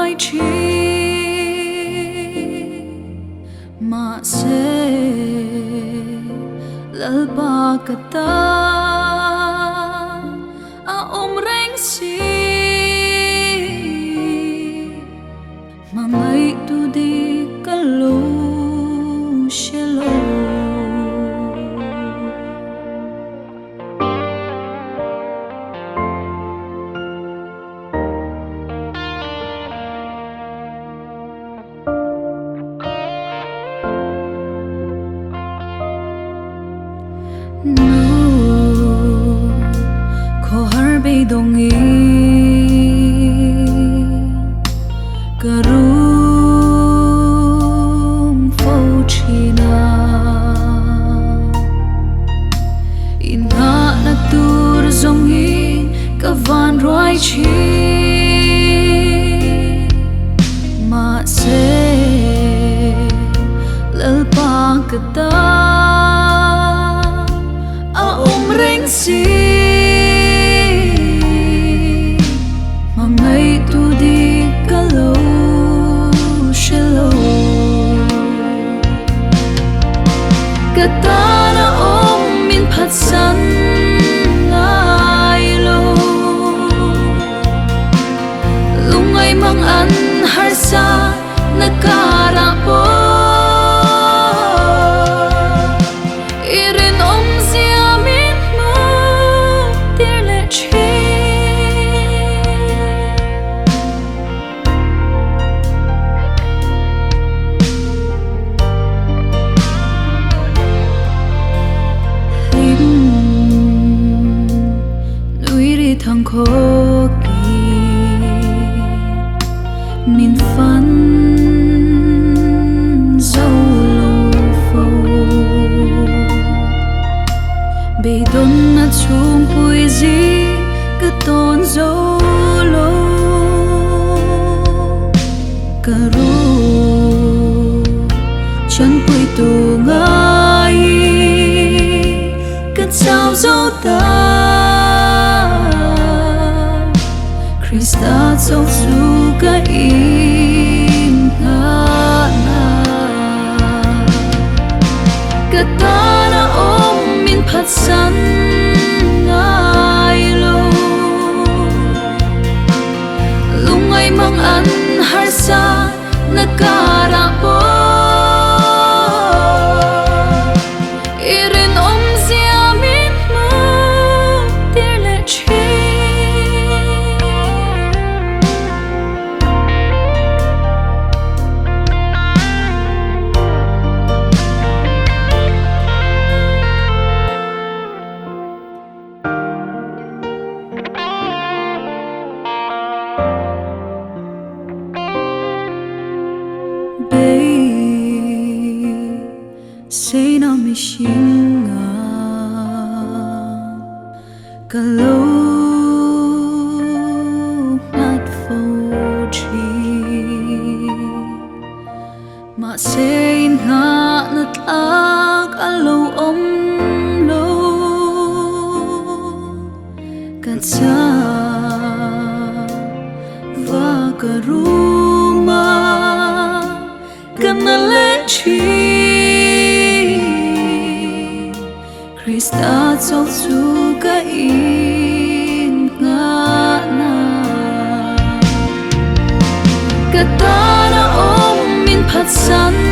ruai chi ma se lalpa kata a reng si mangai tu di kalo shelo ko har be dongi karum fo china ina na tur zongi kavan roi chi ma se lalpa kata reng si mangai tu di kalo shelo kata na min phat san ngai lo lungai mang an har sa nakara po thằng khô kỳ min phấn dâu lâu phâu bị đốn nát chung bụi gì cứ tôn dâu lâu cà ru chân bụi tù ngay cất sao dâu ta Krista châu su ka im na kata na min phat san ngai lo lungai mang an har sa nakara po irin zia min mo tir le chi say na mi shinga kalo nat fo chi ma say na nat ak alo lo katsa va karuma kanale chi Krista châu su ka in nga na kata na min phat san